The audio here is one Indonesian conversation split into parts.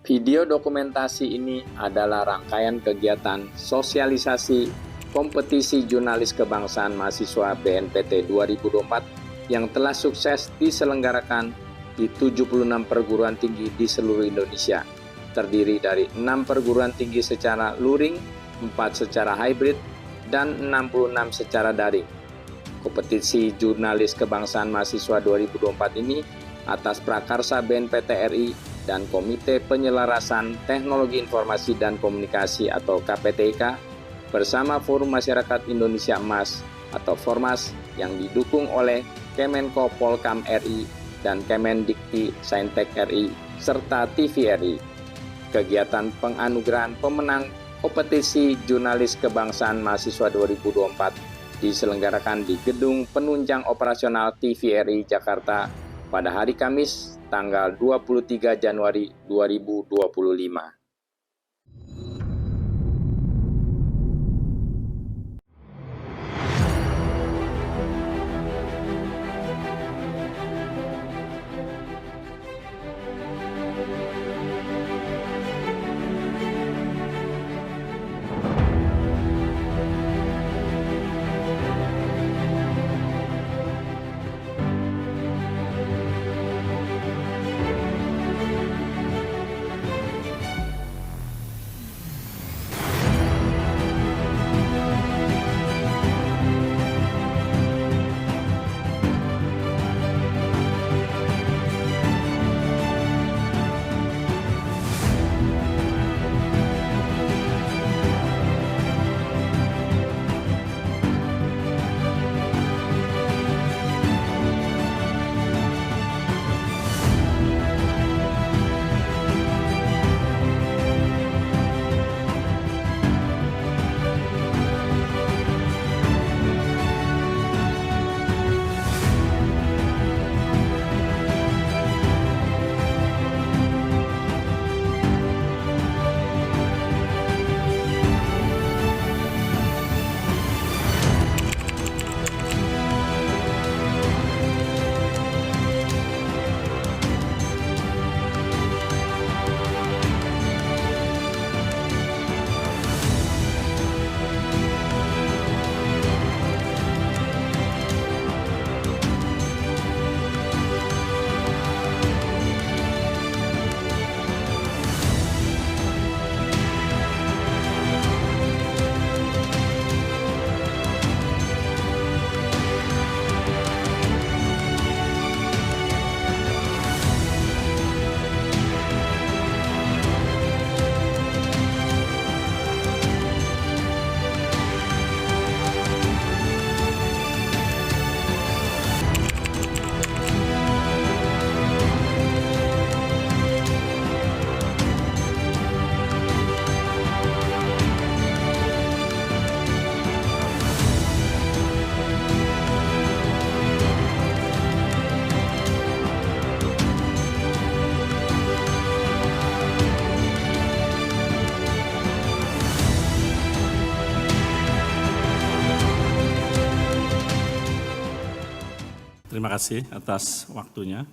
Video dokumentasi ini adalah rangkaian kegiatan sosialisasi kompetisi jurnalis kebangsaan mahasiswa BNPT 2024 yang telah sukses diselenggarakan di 76 perguruan tinggi di seluruh Indonesia, terdiri dari 6 perguruan tinggi secara luring, 4 secara hybrid, dan 66 secara daring. Kompetisi jurnalis kebangsaan mahasiswa 2024 ini atas prakarsa BNPT RI dan Komite Penyelarasan Teknologi Informasi dan Komunikasi atau KPTIK bersama Forum Masyarakat Indonesia Emas atau Formas yang didukung oleh Kemenko Polkam RI dan Kemendikti Saintek RI serta TVRI. Kegiatan penganugerahan pemenang kompetisi jurnalis kebangsaan mahasiswa 2024 diselenggarakan di Gedung Penunjang Operasional TVRI Jakarta pada hari Kamis tanggal 23 Januari 2025. Terima kasih atas waktunya.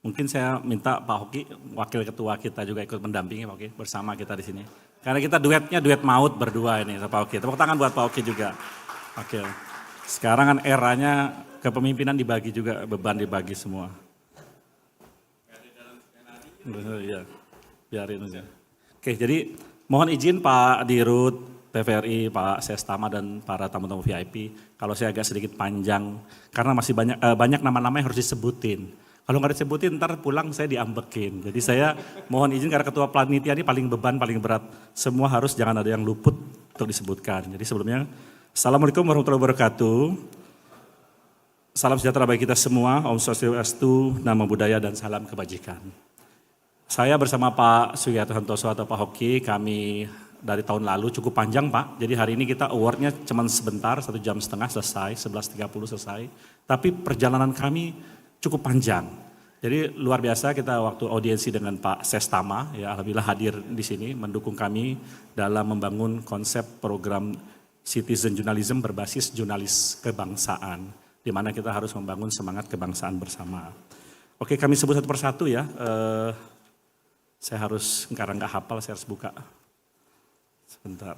Mungkin saya minta Pak Hoki, Wakil Ketua kita juga ikut mendampingi Pak Hoki bersama kita di sini. Karena kita duetnya duet maut berdua ini Pak Hoki. Tepuk tangan buat Pak Hoki juga. Oke. Sekarang kan eranya kepemimpinan dibagi juga, beban dibagi semua. Ya, biarin aja. Oke, jadi mohon izin Pak Dirut, TVRI, Pak Sestama dan para tamu-tamu VIP. Kalau saya agak sedikit panjang, karena masih banyak nama-nama yang harus disebutin. Kalau nggak disebutin ntar pulang saya diambekin. Jadi saya mohon izin karena ketua panitia ini paling beban, paling berat. Semua harus jangan ada yang luput untuk disebutkan. Jadi sebelumnya, Assalamualaikum warahmatullahi wabarakatuh. Salam sejahtera bagi kita semua, Om Swastiastu, Namo Buddhaya dan salam kebajikan. Saya bersama Pak Sugiharto Santoso atau Pak Hoki, kami dari tahun lalu cukup panjang Pak. Jadi hari ini kita awardnya cuma sebentar, 1,5 jam selesai, 11.30 selesai. Tapi perjalanan kami cukup panjang. Jadi luar biasa kita waktu audiensi dengan Pak Sestama, ya alhamdulillah hadir di sini mendukung kami dalam membangun konsep program citizen journalism berbasis jurnalis kebangsaan, di mana kita harus membangun semangat kebangsaan bersama. Oke, kami sebut satu persatu ya. Saya harus, karena nggak hafal, saya harus buka. Sebentar.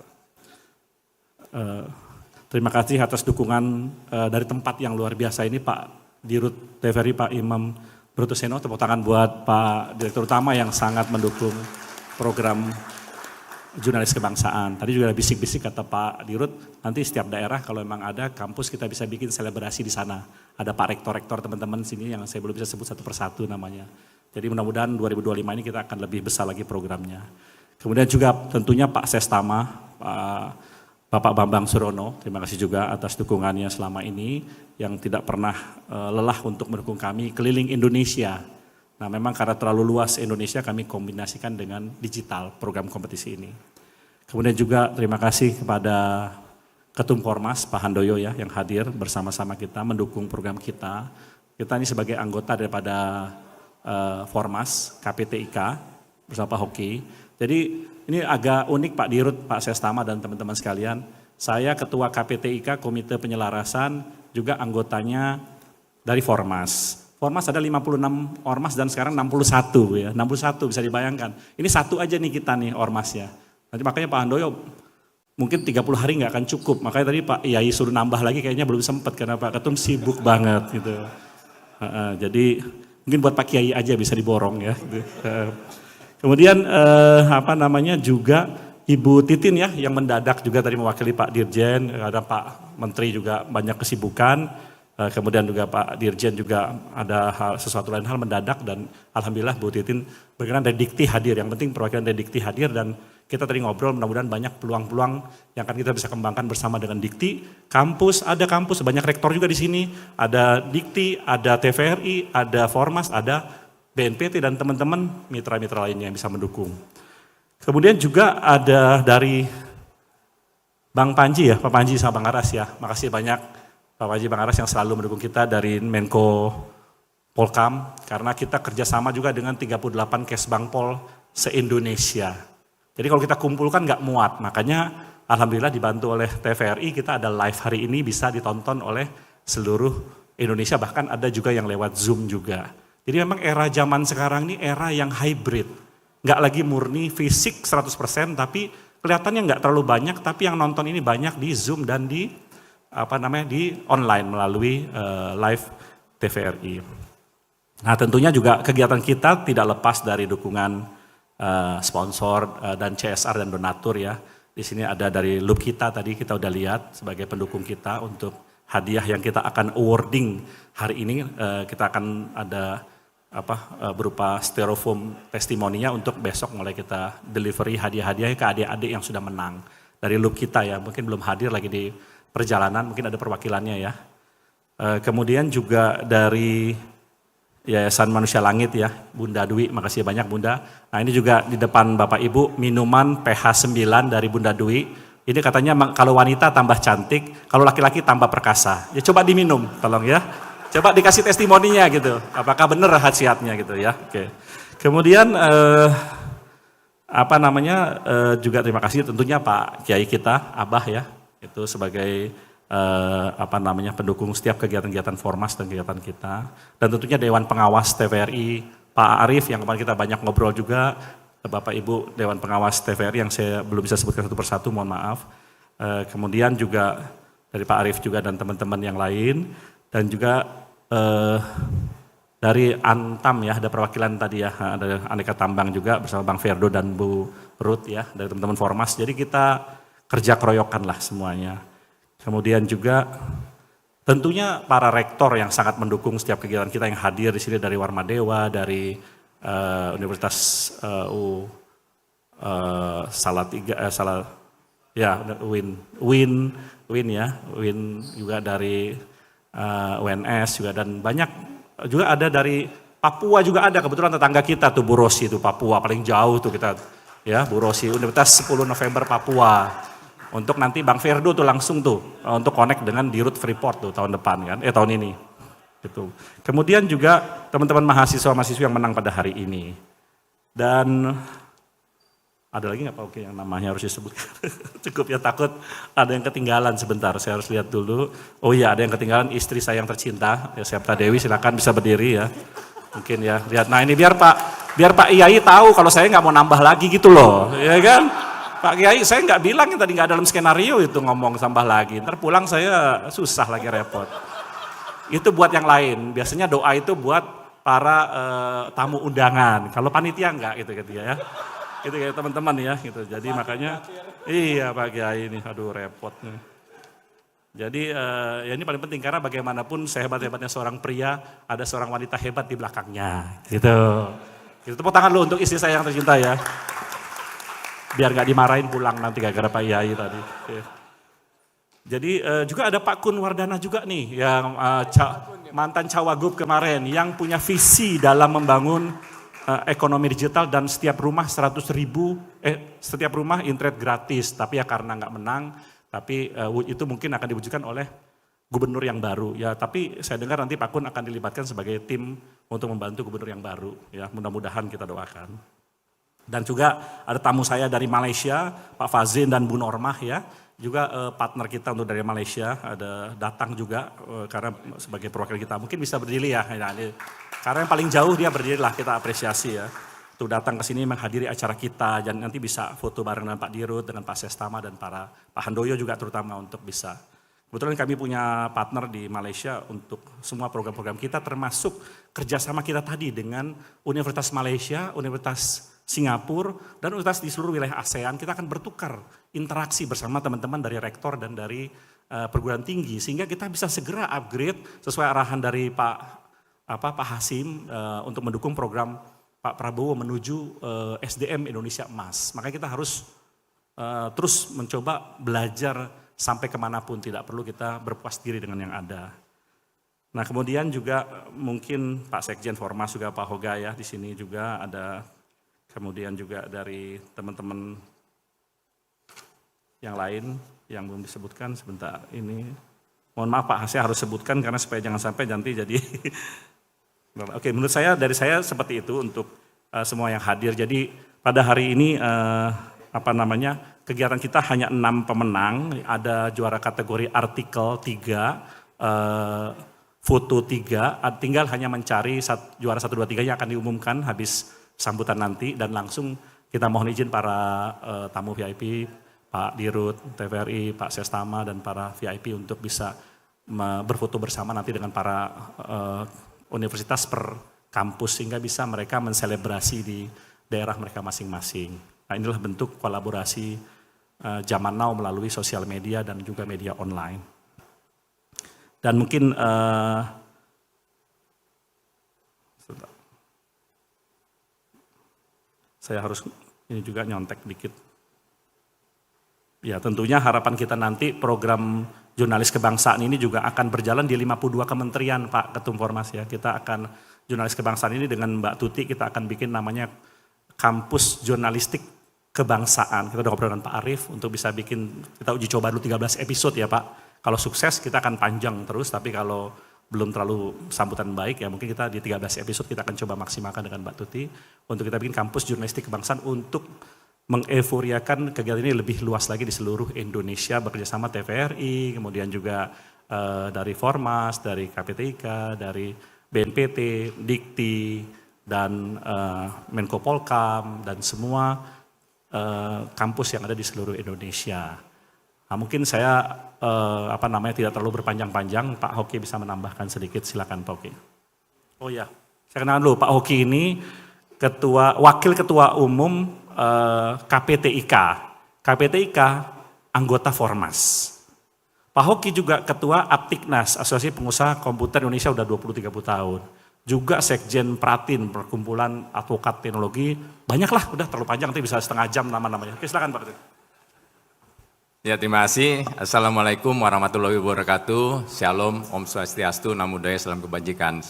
Terima kasih atas dukungan dari tempat yang luar biasa ini Pak Dirut TVRI, Pak Imam Brutuseno. Tepuk tangan buat Pak Direktur Utama yang sangat mendukung program jurnalis kebangsaan. Tadi juga ada bisik-bisik kata Pak Dirut, nanti setiap daerah kalau memang ada kampus kita bisa bikin selebrasi di sana. Ada Pak Rektor-Rektor teman-teman sini yang saya belum bisa sebut satu persatu namanya. Jadi mudah-mudahan 2025 ini kita akan lebih besar lagi programnya. Kemudian juga tentunya Pak Sestama, Bapak Bambang Surono, terima kasih juga atas dukungannya selama ini yang tidak pernah lelah untuk mendukung kami keliling Indonesia. Nah memang karena terlalu luas Indonesia kami kombinasikan dengan digital program kompetisi ini. Kemudian juga terima kasih kepada Ketum Formas Pak Handoyo ya yang hadir bersama-sama kita mendukung program kita. Kita ini sebagai anggota daripada Formas KPTIK bersama Pak Hoki. Jadi ini agak unik Pak Dirut, Pak Sestama dan teman-teman sekalian. Saya Ketua KPTIK Komite Penyelarasan juga anggotanya dari Formas. Formas ada 56 ormas dan sekarang 61 ya, 61 bisa dibayangkan. Ini satu aja nih kita nih ormasnya. Nanti makanya Pak Handoyo mungkin 30 hari nggak akan cukup. Makanya tadi Pak Yai suruh nambah lagi kayaknya belum sempat karena Pak Ketum sibuk banget gitu. Jadi mungkin buat Pak Kiai aja bisa diborong ya. Gitu. Kemudian juga Ibu Titin ya yang mendadak juga tadi mewakili Pak Dirjen, ada Pak Menteri juga banyak kesibukan, kemudian juga Pak Dirjen juga ada sesuatu lain hal mendadak dan alhamdulillah Bu Titin berkenan dari Dikti hadir, yang penting perwakilan dari Dikti hadir dan kita tadi ngobrol mudah-mudahan banyak peluang-peluang yang akan kita bisa kembangkan bersama dengan Dikti. Kampus, ada kampus, banyak rektor juga di sini, ada Dikti, ada TVRI, ada Formas, ada BNPT dan teman-teman mitra-mitra lainnya yang bisa mendukung. Kemudian juga ada dari Bang Panji ya, Pak Panji sama Bang Aras ya. Makasih banyak Pak Panji Bang Aras yang selalu mendukung kita dari Menko Polkam. Karena kita kerjasama juga dengan 38 Kesbangpol se-Indonesia. Jadi kalau kita kumpulkan nggak muat, makanya alhamdulillah dibantu oleh TVRI kita ada live hari ini bisa ditonton oleh seluruh Indonesia. Bahkan ada juga yang lewat Zoom juga. Jadi memang era zaman sekarang ini era yang hybrid. Nggak lagi murni fisik 100% tapi kelihatannya nggak terlalu banyak tapi yang nonton ini banyak di Zoom dan di online melalui live TVRI. Nah tentunya juga kegiatan kita tidak lepas dari dukungan sponsor dan CSR dan donatur ya. Di sini ada dari Loop kita tadi kita udah lihat sebagai pendukung kita untuk hadiah yang kita akan awarding hari ini. Kita akan ada berupa styrofoam testimoninya untuk besok mulai kita delivery hadiah-hadiahnya ke adik-adik yang sudah menang. Dari Loop kita ya, mungkin belum hadir lagi di perjalanan, mungkin ada perwakilannya ya. Kemudian juga dari Yayasan Manusia Langit ya, Bunda Dwi, makasih banyak Bunda. Nah ini juga di depan Bapak Ibu, minuman pH 9 dari Bunda Dwi. Ini katanya kalau wanita tambah cantik, kalau laki-laki tambah perkasa. Ya coba diminum, tolong ya. Coba dikasih testimoninya gitu, apakah benar khasiatnya gitu ya. Oke. Kemudian juga terima kasih tentunya Pak Kiai kita, Abah ya, itu sebagai pendukung setiap kegiatan-kegiatan Formas dan kegiatan kita. Dan tentunya Dewan Pengawas TVRI, Pak Arif yang kemarin kita banyak ngobrol juga, Bapak Ibu Dewan Pengawas TVRI yang saya belum bisa sebutkan satu persatu, mohon maaf. Kemudian juga dari Pak Arif juga dan teman-teman yang lain. Dan juga dari Antam ya, ada perwakilan tadi ya, ada Aneka Tambang juga bersama Bang Ferdo dan Bu Ruth ya, dari teman-teman Formas. Jadi kita kerja keroyokan lah semuanya. Kemudian juga tentunya para rektor yang sangat mendukung setiap kegiatan kita yang hadir di sini dari Warmadewa, dari Universitas Win juga dari UNS juga dan banyak juga ada dari Papua juga ada, kebetulan tetangga kita tuh Bu Rosi itu Papua paling jauh tuh kita ya, Bu Rosi Universitas 10 November Papua. Untuk nanti Bang Ferdo tuh langsung tuh untuk connect dengan Dirut Freeport tuh tahun depan kan, tahun ini. Gitu. Kemudian juga teman-teman mahasiswa-mahasiswa yang menang pada hari ini. Dan ada lagi nggak Pak Oke yang namanya harus disebut? Cukup ya, takut ada yang ketinggalan sebentar, saya harus lihat dulu. Oh iya, ada yang ketinggalan, istri saya yang tercinta, ya Septa Dewi, silakan bisa berdiri ya. Mungkin ya, lihat. Nah ini biar Pak biar Pak Kiai tahu kalau saya nggak mau nambah lagi gitu loh, ya kan? Pak Kiai, saya nggak bilang yang tadi nggak dalam skenario itu ngomong tambah lagi. Ntar pulang saya susah lagi repot. Itu buat yang lain. Biasanya doa itu buat para tamu undangan. Kalau panitia enggak gitu ya. Gitu ya teman-teman ya gitu. Jadi makanya iya Pak Kiai ini, aduh repot nih. Jadi ya ini paling penting karena bagaimanapun sehebat-hebatnya seorang pria, ada seorang wanita hebat di belakangnya gitu. Gitu, tepuk tangan lu untuk istri saya yang tercinta ya. Biar gak dimarahin pulang nanti gara-gara Pak Yai tadi. Jadi juga ada Pak Kun Wardana juga nih yang mantan Cawagup kemarin yang punya visi dalam membangun ekonomi digital dan setiap rumah 100.000 setiap rumah internet gratis. Tapi ya karena nggak menang, tapi itu mungkin akan diwujudkan oleh gubernur yang baru ya. Tapi saya dengar nanti Pak Kun akan dilibatkan sebagai tim untuk membantu gubernur yang baru ya. Mudah-mudahan kita doakan. Dan juga ada tamu saya dari Malaysia, Pak Fazin dan Bu Normah ya. Juga partner kita untuk dari Malaysia ada datang juga karena sebagai perwakilan kita. Mungkin bisa berdiri ya. Karena yang paling jauh dia berdiri lah, kita apresiasi ya. Untuk datang ke sini menghadiri acara kita dan nanti bisa foto bareng dengan Pak Dirut, dengan Pak Sestama dan Pak Handoyo juga terutama untuk bisa. Kebetulan kami punya partner di Malaysia untuk semua program-program kita termasuk kerjasama kita tadi dengan Universitas Malaysia, Universitas Singapura, dan universitas di seluruh wilayah ASEAN. Kita akan bertukar interaksi bersama teman-teman dari rektor dan dari perguruan tinggi sehingga kita bisa segera upgrade sesuai arahan dari Pak Hasim untuk mendukung program Pak Prabowo menuju SDM Indonesia Emas. Makanya kita harus terus mencoba belajar sampai kemanapun, tidak perlu kita berpuas diri dengan yang ada. Nah kemudian juga mungkin Pak Sekjen Formas juga Pak Hoga ya di sini juga ada. Kemudian juga dari teman-teman yang lain yang belum disebutkan sebentar ini. Mohon maaf Pak, saya harus sebutkan karena supaya jangan sampai nanti jadi. Oke, menurut saya dari saya seperti itu untuk semua yang hadir. Jadi pada hari ini kegiatan kita hanya 6 pemenang. Ada juara kategori artikel 3, foto 3. Tinggal hanya mencari juara 1, 2, 3 yang akan diumumkan habis sambutan nanti dan langsung kita mohon izin para tamu VIP, Pak Dirut, TVRI, Pak Sestama dan para VIP untuk bisa berfoto bersama nanti dengan para universitas per kampus sehingga bisa mereka menselebrasi di daerah mereka masing-masing. Nah inilah bentuk kolaborasi zaman now melalui sosial media dan juga media online. Dan mungkin saya harus ini juga nyontek dikit. Ya tentunya harapan kita nanti program jurnalis kebangsaan ini juga akan berjalan di 52 kementerian Pak Ketum Formas ya. Kita akan jurnalis kebangsaan ini dengan Mbak Tuti kita akan bikin namanya kampus jurnalistik kebangsaan. Kita udah ngobrol dengan Pak Arief untuk bisa bikin, kita uji coba dulu 13 episode ya Pak. Kalau sukses kita akan panjang terus, tapi kalau belum terlalu sambutan baik ya mungkin kita di 13 episode kita akan coba maksimalkan dengan Mbak Tuti untuk kita bikin kampus jurnalistik kebangsaan untuk mengeuforiakan kegiatan ini lebih luas lagi di seluruh Indonesia bekerjasama TVRI, kemudian juga dari Formas, dari KPTIK, dari BNPT, Dikti, dan Menko Polkam, dan semua kampus yang ada di seluruh Indonesia. Nah, mungkin saya tidak terlalu berpanjang-panjang, Pak Hoki bisa menambahkan sedikit, silakan Pak Hoki. Oh ya, saya kenalkan dulu Pak Hoki ini Wakil Ketua Umum KPTIK. KPTIK anggota Formas. Pak Hoki juga Ketua Aptiknas, Asosiasi Pengusaha Komputer Indonesia udah 20-30 tahun. Juga Sekjen Pratin, Perkumpulan Advokat Teknologi. Banyaklah, udah terlalu panjang, nanti bisa setengah jam nama-namanya. Oke, silakan Pak. Ya, terima kasih. Assalamualaikum warahmatullahi wabarakatuh. Shalom, Om Swastiastu, Namo Buddhaya, Salam Kebajikan.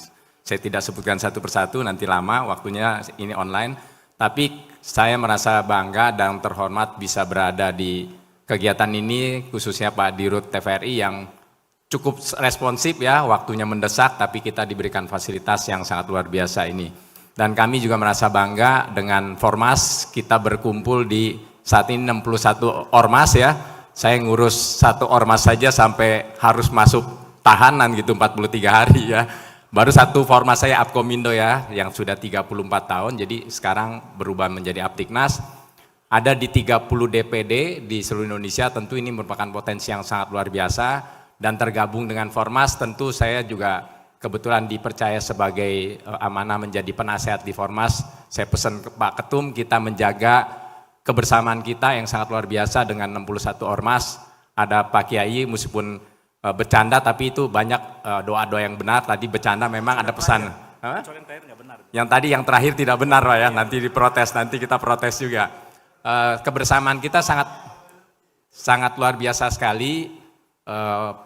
Saya tidak sebutkan satu persatu, nanti lama, waktunya ini online. Tapi saya merasa bangga dan terhormat bisa berada di kegiatan ini, khususnya Pak Dirut TVRI yang cukup responsif ya, waktunya mendesak, tapi kita diberikan fasilitas yang sangat luar biasa ini. Dan kami juga merasa bangga dengan Formas, kita berkumpul di saat ini 61 ormas ya. Saya ngurus 1 ormas saja sampai harus masuk tahanan gitu 43 hari ya. Baru satu format saya Apkomindo ya, yang sudah 34 tahun, jadi sekarang berubah menjadi Aptiknas. Ada di 30 DPD di seluruh Indonesia, tentu ini merupakan potensi yang sangat luar biasa. Dan tergabung dengan Formas, tentu saya juga kebetulan dipercaya sebagai amanah menjadi penasehat di Formas. Saya pesan ke Pak Ketum, kita menjaga kebersamaan kita yang sangat luar biasa dengan 61 ormas. Ada Pak Kiai, meskipun bercanda tapi itu banyak doa-doa yang benar. Tadi bercanda memang ada pesan. Yang tadi yang terakhir tidak benar Pak ya, nanti diprotes, nanti kita protes juga. Kebersamaan kita sangat luar biasa sekali.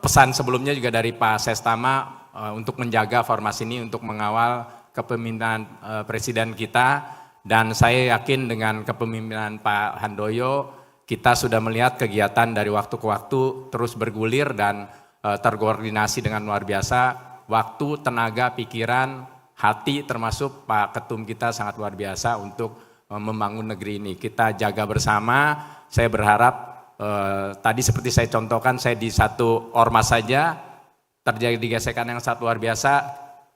Pesan sebelumnya juga dari Pak Sestama untuk menjaga Formas ini, untuk mengawal kepemimpinan Presiden kita. Dan saya yakin dengan kepemimpinan Pak Handoyo, kita sudah melihat kegiatan dari waktu ke waktu terus bergulir dan terkoordinasi dengan luar biasa. Waktu, tenaga, pikiran, hati termasuk Pak Ketum kita sangat luar biasa untuk membangun negeri ini. Kita jaga bersama. Saya berharap tadi seperti saya contohkan, saya di satu ormas saja terjadi gesekan yang sangat luar biasa.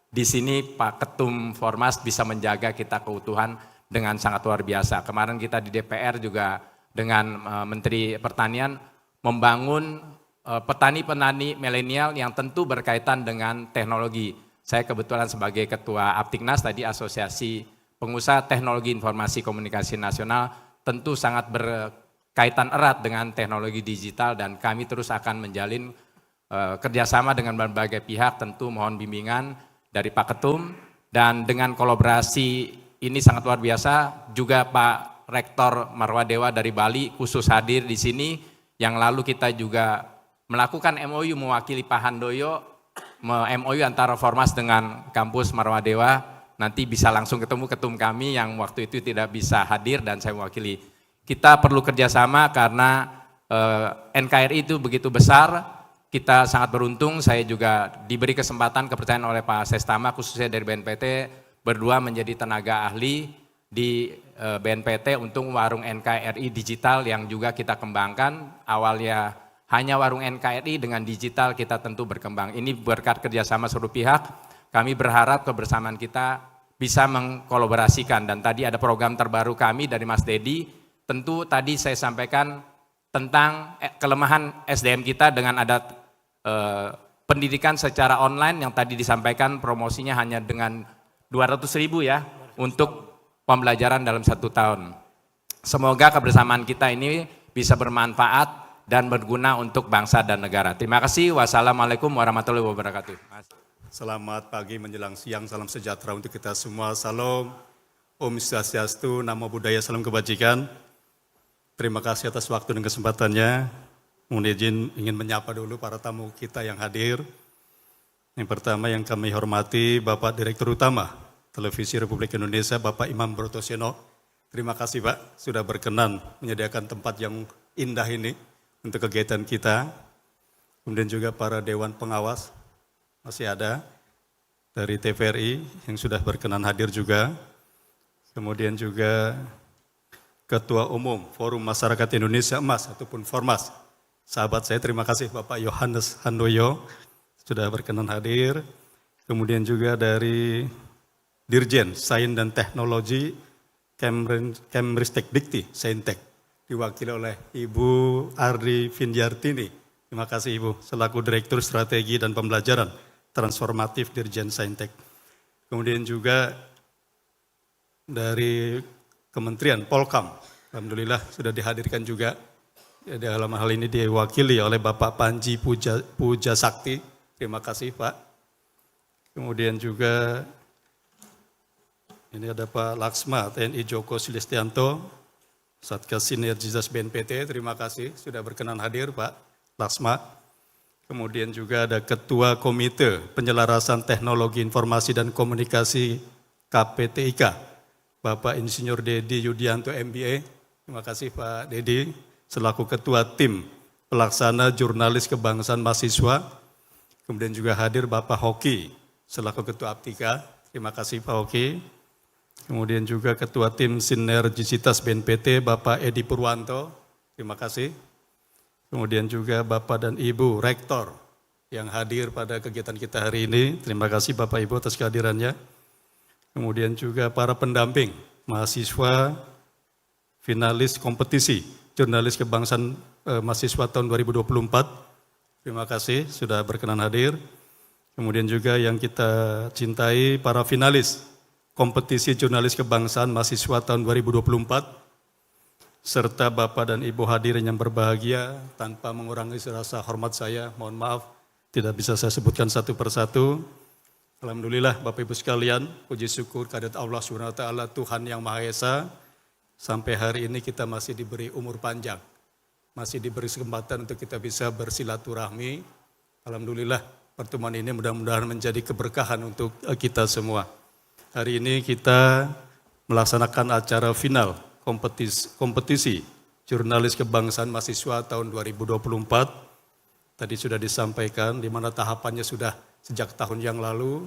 Di sini Pak Ketum Formas bisa menjaga kita keutuhan dengan sangat luar biasa. Kemarin kita di DPR juga dengan Menteri Pertanian membangun petani-petani milenial yang tentu berkaitan dengan teknologi. Saya kebetulan sebagai Ketua Aptiknas tadi, Asosiasi Pengusaha Teknologi Informasi Komunikasi Nasional, tentu sangat berkaitan erat dengan teknologi digital dan kami terus akan menjalin kerjasama dengan berbagai pihak. Tentu mohon bimbingan dari Pak Ketum, dan dengan kolaborasi ini sangat luar biasa. Juga Pak Rektor Marwadewa dari Bali khusus hadir di sini. Yang lalu kita juga melakukan MOU mewakili Pak Handoyo, MOU antara Formas dengan kampus Marwadewa. Nanti bisa langsung ketemu ketum kami yang waktu itu tidak bisa hadir dan saya mewakili. Kita perlu kerjasama karena NKRI itu begitu besar. Kita sangat beruntung, saya juga diberi kesempatan kepercayaan oleh Pak Sestama khususnya dari BNPT berdua menjadi tenaga ahli di BNPT untuk warung NKRI digital yang juga kita kembangkan. Awalnya hanya warung NKRI, dengan digital kita tentu berkembang. Ini berkat kerjasama seluruh pihak. Kami berharap kebersamaan kita bisa mengkolaborasikan, dan tadi ada program terbaru kami dari Mas Dedi. Tentu tadi saya sampaikan tentang kelemahan SDM kita dengan ada pendidikan secara online yang tadi disampaikan promosinya hanya dengan 200.000 ya untuk pembelajaran dalam 1 tahun. Semoga kebersamaan kita ini bisa bermanfaat dan berguna untuk bangsa dan negara. Terima kasih. Wassalamualaikum warahmatullahi wabarakatuh. Selamat pagi menjelang siang, salam sejahtera untuk kita semua. Salam, Om Swastiastu, Namo Buddhaya, salam kebajikan. Terima kasih atas waktu dan kesempatannya. Mohon izin ingin menyapa dulu para tamu kita yang hadir. Yang pertama yang kami hormati Bapak Direktur Utama Televisi Republik Indonesia, Bapak Imam Brotoseno. Terima kasih Pak, sudah berkenan menyediakan tempat yang indah ini untuk kegiatan kita. Kemudian juga para Dewan Pengawas, masih ada dari TVRI yang sudah berkenan hadir juga. Kemudian juga Ketua Umum Forum Masyarakat Indonesia Emas ataupun Formas. Sahabat saya, terima kasih Bapak Yohanes Handoyo sudah berkenan hadir. Kemudian juga dari Dirjen Sains dan Teknologi Kemristek Dikti, Saintek, diwakili oleh Ibu Ardi Finjartini. Terima kasih Ibu, selaku Direktur Strategi dan Pembelajaran Transformatif Dirjen Saintek. Kemudian juga dari Kementerian Polkam, alhamdulillah sudah dihadirkan juga. Dalam hal ini diwakili oleh Bapak Panji Puja Sakti. Terima kasih Pak. Kemudian juga ini ada Pak Laksma TNI Joko Sulistianto, Satgas Sinergitas BNPT. Terima kasih sudah berkenan hadir Pak Laksma. Kemudian juga ada Ketua Komite Penyelarasan Teknologi Informasi dan Komunikasi KPTIK, Bapak Insinyur Dedi Yudianto MBA. Terima kasih Pak Dedi, selaku Ketua Tim Pelaksana Jurnalis Kebangsaan Mahasiswa. Kemudian juga hadir Bapak Hoki, selaku Ketua Aptika. Terima kasih Pak Hoki. Kemudian juga Ketua Tim Sinergisitas BNPT, Bapak Edi Purwanto. Terima kasih. Kemudian juga Bapak dan Ibu Rektor yang hadir pada kegiatan kita hari ini. Terima kasih Bapak Ibu atas kehadirannya. Kemudian juga para pendamping, mahasiswa, finalis kompetisi jurnalis kebangsaan mahasiswa tahun 2024. Terima kasih sudah berkenan hadir. Kemudian juga yang kita cintai para finalis kompetisi jurnalis kebangsaan mahasiswa tahun 2024. Serta Bapak dan Ibu hadirin yang berbahagia, tanpa mengurangi rasa hormat saya, mohon maaf, tidak bisa saya sebutkan satu persatu. Alhamdulillah Bapak Ibu sekalian, puji syukur kehadirat Allah SWT, Tuhan yang Maha Esa, sampai hari ini kita masih diberi umur panjang, masih diberi kesempatan untuk kita bisa bersilaturahmi. Alhamdulillah pertemuan ini mudah-mudahan menjadi keberkahan untuk kita semua. Hari ini kita melaksanakan acara final kompetisi jurnalis kebangsaan mahasiswa tahun 2024. Tadi sudah disampaikan di mana tahapannya sudah sejak tahun yang lalu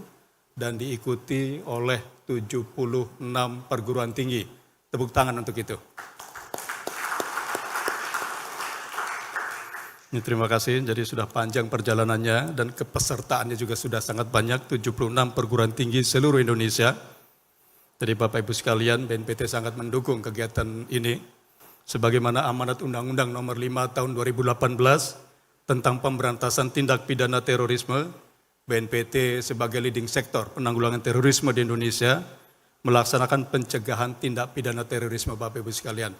dan diikuti oleh 76 perguruan tinggi. Tepuk tangan untuk itu. Ini terima kasih, jadi sudah panjang perjalanannya dan kepesertaannya juga sudah sangat banyak, 76 perguruan tinggi seluruh Indonesia. Jadi Bapak Ibu sekalian, BNPT sangat mendukung kegiatan ini. Sebagaimana amanat Undang-Undang Nomor 5 Tahun 2018 tentang pemberantasan tindak pidana terorisme, BNPT sebagai leading sektor penanggulangan terorisme di Indonesia melaksanakan pencegahan tindak pidana terorisme Bapak Ibu sekalian.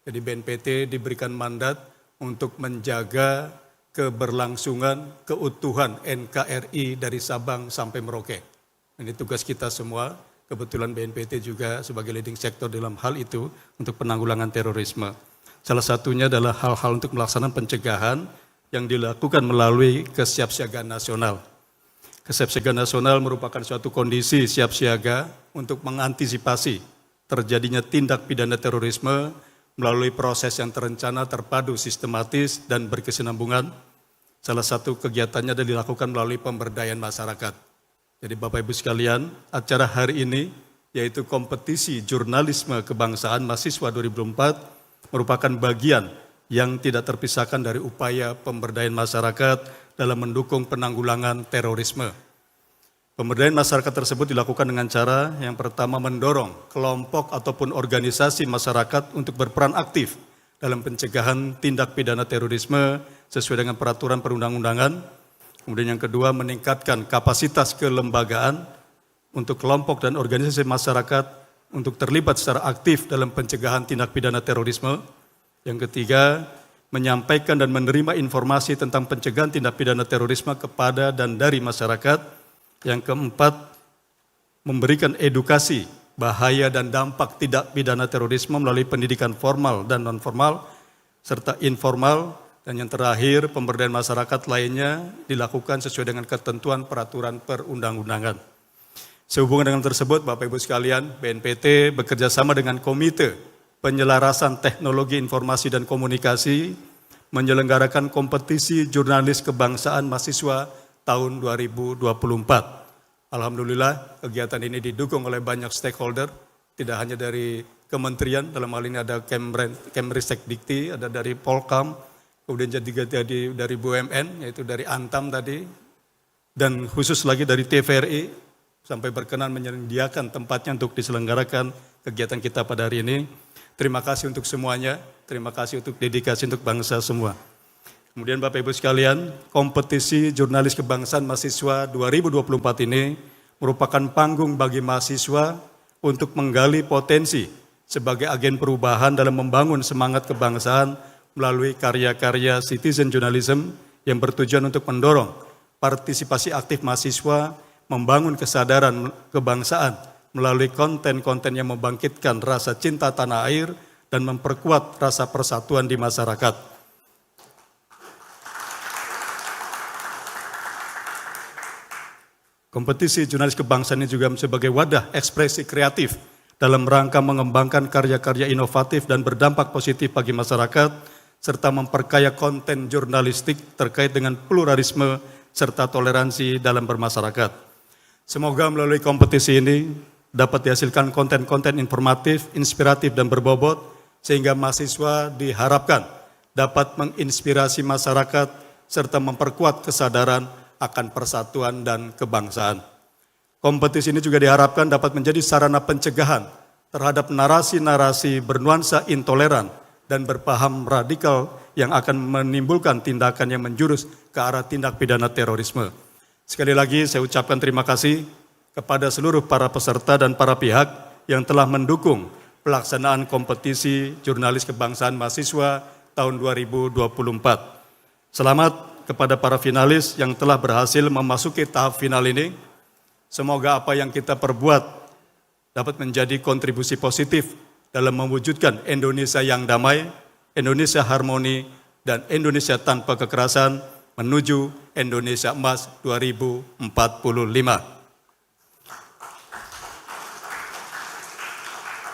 Jadi BNPT diberikan mandat untuk menjaga keberlangsungan, keutuhan NKRI dari Sabang sampai Merauke. Ini tugas kita semua. Kebetulan BNPT juga sebagai leading sektor dalam hal itu untuk penanggulangan terorisme. Salah satunya adalah hal-hal untuk melaksanakan pencegahan yang dilakukan melalui kesiapsiagaan nasional. Kesiapsiagaan nasional merupakan suatu kondisi siap siaga untuk mengantisipasi terjadinya tindak pidana terorisme melalui proses yang terencana, terpadu, sistematis, dan berkesinambungan. Salah satu kegiatannya adalah dilakukan melalui pemberdayaan masyarakat. Jadi Bapak Ibu sekalian, acara hari ini yaitu kompetisi jurnalisme kebangsaan mahasiswa 2024 merupakan bagian yang tidak terpisahkan dari upaya pemberdayaan masyarakat dalam mendukung penanggulangan terorisme. Pemberdayaan masyarakat tersebut dilakukan dengan cara yang pertama mendorong kelompok ataupun organisasi masyarakat untuk berperan aktif dalam pencegahan tindak pidana terorisme sesuai dengan peraturan perundang-undangan. Kemudian yang kedua, meningkatkan kapasitas kelembagaan untuk kelompok dan organisasi masyarakat untuk terlibat secara aktif dalam pencegahan tindak pidana terorisme. Yang ketiga, menyampaikan dan menerima informasi tentang pencegahan tindak pidana terorisme kepada dan dari masyarakat. Yang keempat, memberikan edukasi bahaya dan dampak tindak pidana terorisme melalui pendidikan formal dan non-formal, serta informal. Dan yang terakhir, pemberdayaan masyarakat lainnya dilakukan sesuai dengan ketentuan peraturan perundang-undangan. Sehubungan dengan tersebut, Bapak Ibu sekalian, BNPT bekerja sama dengan Komite Penyelarasan Teknologi Informasi dan Komunikasi menyelenggarakan kompetisi jurnalis kebangsaan mahasiswa tahun 2024. Alhamdulillah, kegiatan ini didukung oleh banyak stakeholder, tidak hanya dari kementerian, dalam hal ini ada Kemristek Dikti, ada dari Polkam, kemudian juga dari BUMN, yaitu dari Antam tadi, dan khusus lagi dari TVRI, sampai berkenan menyediakan tempatnya untuk diselenggarakan kegiatan kita pada hari ini. Terima kasih untuk semuanya, terima kasih untuk dedikasi untuk bangsa semua. Kemudian Bapak Ibu sekalian, kompetisi jurnalis kebangsaan mahasiswa 2024 ini merupakan panggung bagi mahasiswa untuk menggali potensi sebagai agen perubahan dalam membangun semangat kebangsaan melalui karya-karya citizen journalism yang bertujuan untuk mendorong partisipasi aktif mahasiswa, membangun kesadaran kebangsaan melalui konten-konten yang membangkitkan rasa cinta tanah air dan memperkuat rasa persatuan di masyarakat. Kompetisi jurnalis kebangsaan ini juga sebagai wadah ekspresi kreatif dalam rangka mengembangkan karya-karya inovatif dan berdampak positif bagi masyarakat, serta memperkaya konten jurnalistik terkait dengan pluralisme serta toleransi dalam bermasyarakat. Semoga melalui kompetisi ini dapat dihasilkan konten-konten informatif, inspiratif, dan berbobot, sehingga mahasiswa diharapkan dapat menginspirasi masyarakat serta memperkuat kesadaran akan persatuan dan kebangsaan. Kompetisi ini juga diharapkan dapat menjadi sarana pencegahan terhadap narasi-narasi bernuansa intoleran dan berpaham radikal yang akan menimbulkan tindakan yang menjurus ke arah tindak pidana terorisme. Sekali lagi saya ucapkan terima kasih kepada seluruh para peserta dan para pihak yang telah mendukung pelaksanaan kompetisi jurnalis kebangsaan mahasiswa tahun 2024. Selamat kepada para finalis yang telah berhasil memasuki tahap final ini. Semoga apa yang kita perbuat dapat menjadi kontribusi positif dalam mewujudkan Indonesia yang damai, Indonesia harmoni, dan Indonesia tanpa kekerasan menuju Indonesia Emas 2045.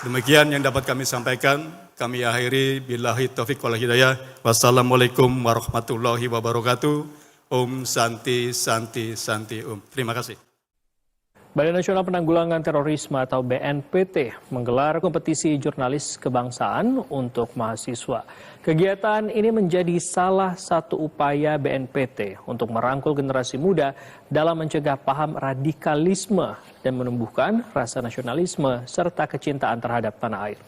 Demikian yang dapat kami sampaikan. Kami akhiri billahi taufiq wal hidayah. Wassalamualaikum warahmatullahi wabarakatuh. Om Santi Santi Santi Om. Terima kasih. Badan Nasional Penanggulangan Terorisme atau BNPT menggelar kompetisi jurnalis kebangsaan untuk mahasiswa. Kegiatan ini menjadi salah satu upaya BNPT untuk merangkul generasi muda dalam mencegah paham radikalisme dan menumbuhkan rasa nasionalisme serta kecintaan terhadap tanah air.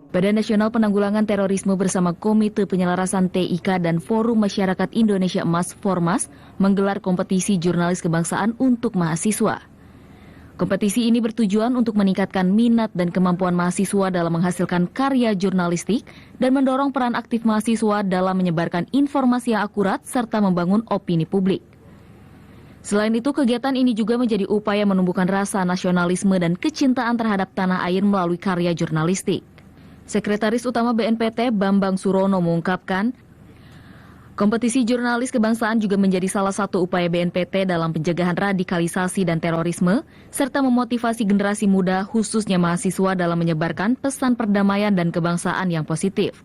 Badan Nasional Penanggulangan Terorisme bersama Komite Penyelarasan TIK dan Forum Masyarakat Indonesia Emas Formas menggelar kompetisi jurnalis kebangsaan untuk mahasiswa. Kompetisi ini bertujuan untuk meningkatkan minat dan kemampuan mahasiswa dalam menghasilkan karya jurnalistik dan mendorong peran aktif mahasiswa dalam menyebarkan informasi yang akurat serta membangun opini publik. Selain itu, kegiatan ini juga menjadi upaya menumbuhkan rasa nasionalisme dan kecintaan terhadap tanah air melalui karya jurnalistik. Sekretaris Utama BNPT Bambang Surono mengungkapkan, kompetisi jurnalis kebangsaan juga menjadi salah satu upaya BNPT dalam pencegahan radikalisasi dan terorisme, serta memotivasi generasi muda khususnya mahasiswa dalam menyebarkan pesan perdamaian dan kebangsaan yang positif.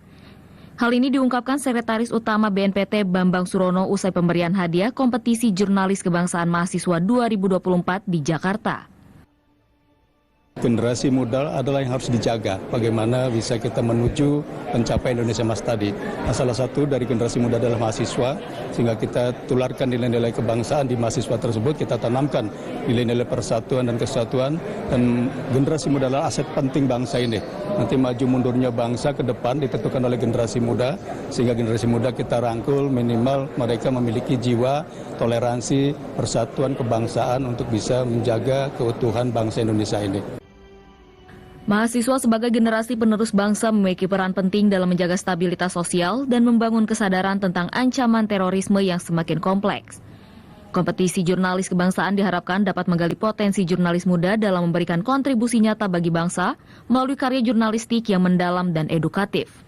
Hal ini diungkapkan Sekretaris Utama BNPT Bambang Surono usai pemberian hadiah kompetisi jurnalis kebangsaan mahasiswa 2024 di Jakarta. Generasi muda adalah yang harus dijaga, bagaimana bisa kita menuju mencapai Indonesia Emas tadi. Nah, salah satu dari generasi muda adalah mahasiswa, sehingga kita tularkan nilai-nilai kebangsaan di mahasiswa tersebut, kita tanamkan nilai-nilai persatuan dan kesatuan, dan generasi muda adalah aset penting bangsa ini. Nanti maju mundurnya bangsa ke depan ditentukan oleh generasi muda, sehingga generasi muda kita rangkul minimal mereka memiliki jiwa toleransi, persatuan kebangsaan untuk bisa menjaga keutuhan bangsa Indonesia ini. Mahasiswa sebagai generasi penerus bangsa memiliki peran penting dalam menjaga stabilitas sosial dan membangun kesadaran tentang ancaman terorisme yang semakin kompleks. Kompetisi jurnalis kebangsaan diharapkan dapat menggali potensi jurnalis muda dalam memberikan kontribusi nyata bagi bangsa melalui karya jurnalistik yang mendalam dan edukatif.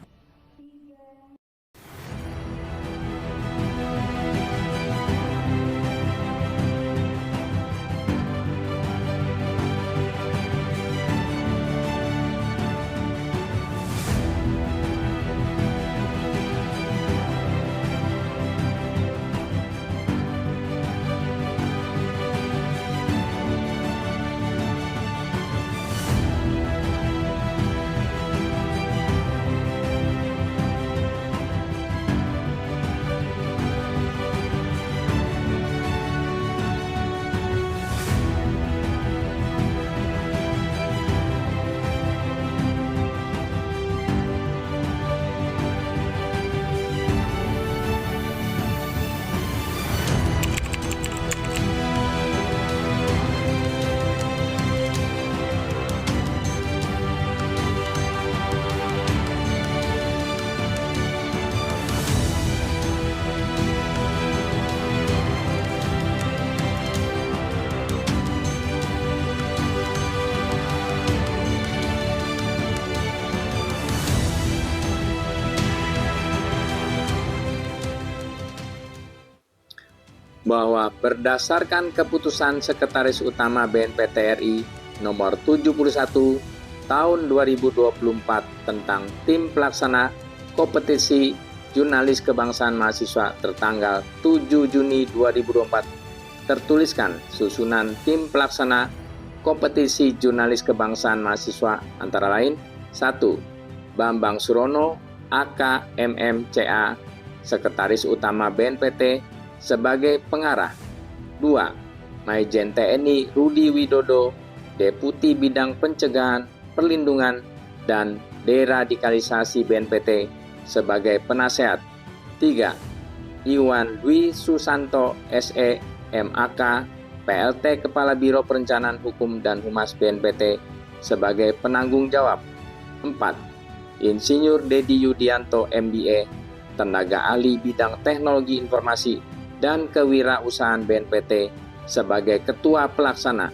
bahwa berdasarkan keputusan Sekretaris Utama BNPT RI nomor 71 tahun 2024 tentang tim pelaksana kompetisi jurnalis kebangsaan mahasiswa tertanggal 7 Juni 2024 tertuliskan susunan tim pelaksana kompetisi jurnalis kebangsaan mahasiswa antara lain 1. Bambang Surono AKMMCA, Sekretaris Utama BNPT, sebagai pengarah. 2. Maijen TNI Rudi Widodo, Deputi Bidang Pencegahan, Perlindungan, dan Deradikalisasi BNPT, sebagai penasehat. 3. Iwan Dwi Susanto, SE, MAK, PLT Kepala Biro Perencanaan Hukum dan Humas BNPT, sebagai penanggung jawab. 4. Insinyur Dedi Yudianto, MBA, Tenaga Ahli Bidang Teknologi Informasi dan Kewirausahaan BNPT, sebagai Ketua Pelaksana.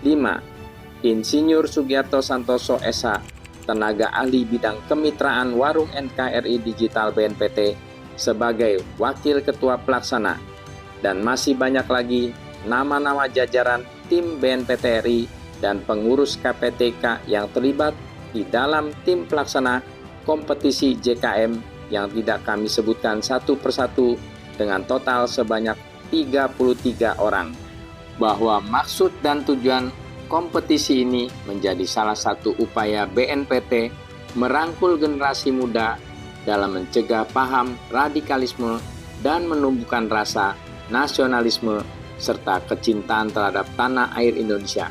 5. Insinyur Sugiarto Santoso, SH, Tenaga Ahli Bidang Kemitraan Warung NKRI Digital BNPT, sebagai Wakil Ketua Pelaksana. Dan masih banyak lagi nama-nama jajaran tim BNPT RI dan pengurus KPTK yang terlibat di dalam tim pelaksana kompetisi JKM yang tidak kami sebutkan satu persatu, dengan total sebanyak 33 orang. Bahwa maksud dan tujuan kompetisi ini menjadi salah satu upaya BNPT merangkul generasi muda dalam mencegah paham radikalisme dan menumbuhkan rasa nasionalisme serta kecintaan terhadap tanah air Indonesia,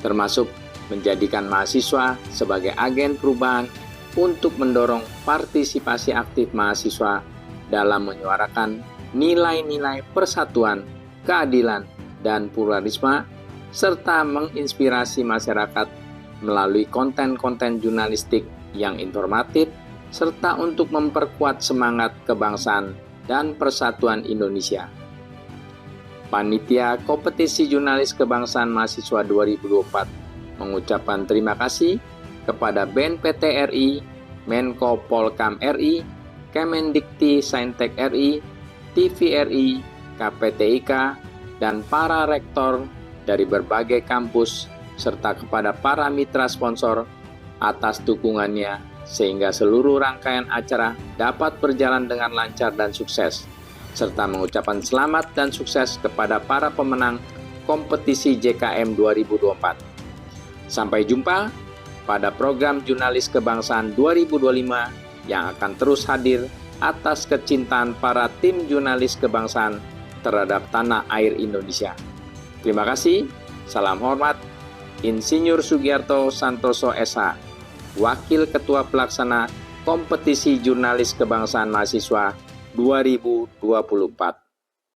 termasuk menjadikan mahasiswa sebagai agen perubahan untuk mendorong partisipasi aktif mahasiswa dalam menyuarakan nilai-nilai persatuan, keadilan, dan pluralisme, serta menginspirasi masyarakat melalui konten-konten jurnalistik yang informatif, serta untuk memperkuat semangat kebangsaan dan persatuan Indonesia. Panitia Kompetisi Jurnalis Kebangsaan Mahasiswa 2024 mengucapkan terima kasih kepada BNPT RI, Menko Polkam RI, Kemendikti Saintek RI, TVRI, KPTIK, dan para rektor dari berbagai kampus, serta kepada para mitra sponsor atas dukungannya sehingga seluruh rangkaian acara dapat berjalan dengan lancar dan sukses, serta mengucapkan selamat dan sukses kepada para pemenang kompetisi JKM 2024. Sampai jumpa pada program Jurnalis Kebangsaan 2025 yang akan terus hadir atas kecintaan para tim jurnalis kebangsaan terhadap tanah air Indonesia. Terima kasih, salam hormat, Insinyur Sugiarto Santoso SH, Wakil Ketua Pelaksana Kompetisi Jurnalis Kebangsaan Mahasiswa 2024.